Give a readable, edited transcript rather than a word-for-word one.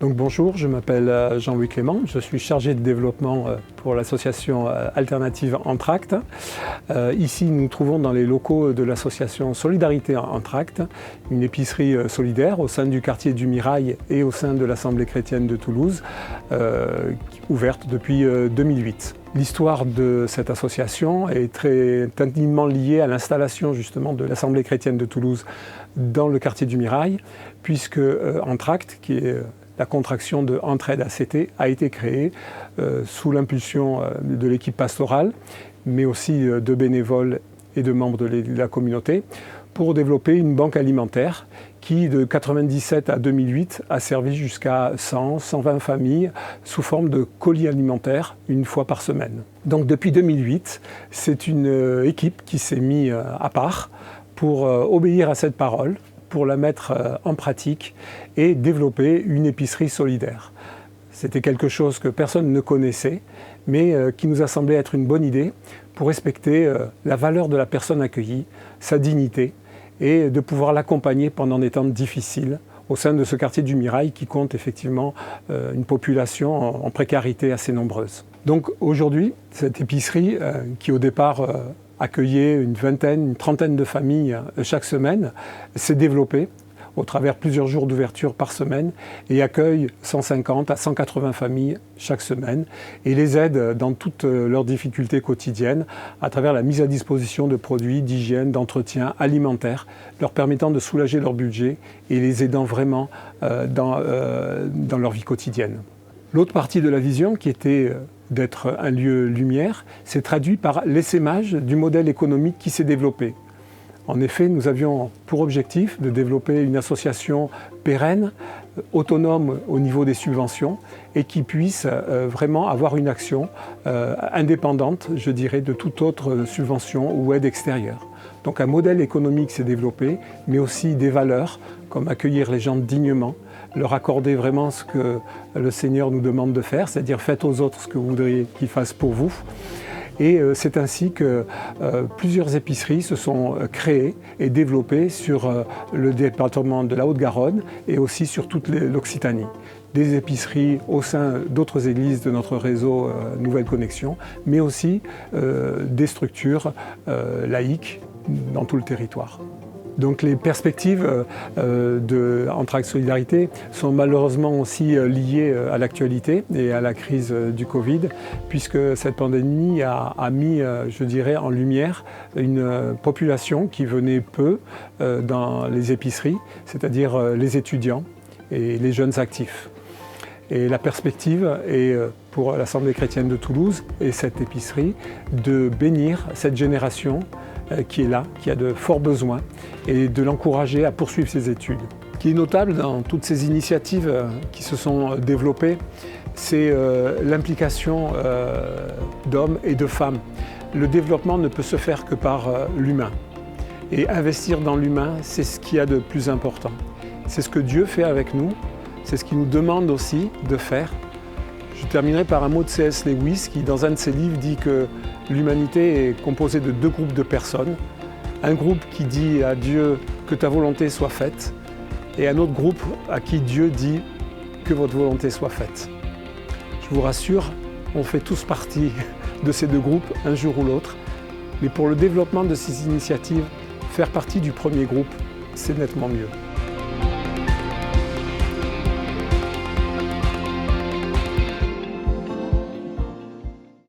Donc bonjour, je m'appelle Jean-Louis Clément, je suis chargé de développement pour l'association alternative Entracte. Ici, nous nous trouvons dans les locaux de l'association Solidarité Entracte, une épicerie solidaire au sein du quartier du Mirail et au sein de l'Assemblée chrétienne de Toulouse, ouverte depuis 2008. L'histoire de cette association est très intimement liée à l'installation justement de l'Assemblée chrétienne de Toulouse dans le quartier du Mirail, puisque Entracte, qui est la contraction de Entraide ACT, a été créée sous l'impulsion de l'équipe pastorale, mais aussi de bénévoles et de membres de la communauté, pour développer une banque alimentaire qui, de 1997 à 2008, a servi jusqu'à 100-120 familles sous forme de colis alimentaires une fois par semaine. Donc depuis 2008, c'est une équipe qui s'est mise à part pour obéir à cette parole, pour la mettre en pratique et développer une épicerie solidaire. C'était quelque chose que personne ne connaissait, mais qui nous a semblé être une bonne idée pour respecter la valeur de la personne accueillie, sa dignité, et de pouvoir l'accompagner pendant des temps difficiles au sein de ce quartier du Mirail qui compte effectivement une population en précarité assez nombreuse. Donc aujourd'hui, cette épicerie qui au départ accueillait une vingtaine, une trentaine de familles chaque semaine, s'est développée au travers plusieurs jours d'ouverture par semaine et accueille 150 à 180 familles chaque semaine et les aide dans toutes leurs difficultés quotidiennes à travers la mise à disposition de produits d'hygiène, d'entretien alimentaire, leur permettant de soulager leur budget et les aidant vraiment dans leur vie quotidienne. L'autre partie de la vision, qui était d'être un lieu lumière, s'est traduit par l'essaimage du modèle économique qui s'est développé. En effet, nous avions pour objectif de développer une association pérenne, autonome au niveau des subventions et qui puisse vraiment avoir une action indépendante, je dirais, de toute autre subvention ou aide extérieure. Donc un modèle économique s'est développé, mais aussi des valeurs comme accueillir les gens dignement, leur accorder vraiment ce que le Seigneur nous demande de faire, c'est-à-dire faites aux autres ce que vous voudriez qu'ils fassent pour vous. Et c'est ainsi que plusieurs épiceries se sont créées et développées sur le département de la Haute-Garonne et aussi sur toute l'Occitanie. Des épiceries au sein d'autres églises de notre réseau Nouvelle Connexion, mais aussi des structures laïques dans tout le territoire. Donc les perspectives de Entracte Solidarité sont malheureusement aussi liées à l'actualité et à la crise du Covid, puisque cette pandémie a mis, je dirais, en lumière une population qui venait peu dans les épiceries, c'est-à-dire les étudiants et les jeunes actifs. Et la perspective est pour l'Assemblée chrétienne de Toulouse et cette épicerie de bénir cette génération qui est là, qui a de forts besoins, et de l'encourager à poursuivre ses études. Ce qui est notable dans toutes ces initiatives qui se sont développées, c'est l'implication d'hommes et de femmes. Le développement ne peut se faire que par l'humain. Et investir dans l'humain, c'est ce qu'il y a de plus important. C'est ce que Dieu fait avec nous, c'est ce qu'il nous demande aussi de faire. Je terminerai par un mot de C.S. Lewis qui, dans un de ses livres, dit que l'humanité est composée de deux groupes de personnes. Un groupe qui dit à Dieu que ta volonté soit faite et un autre groupe à qui Dieu dit que votre volonté soit faite. Je vous rassure, on fait tous partie de ces deux groupes un jour ou l'autre. Mais pour le développement de ces initiatives, faire partie du premier groupe, c'est nettement mieux.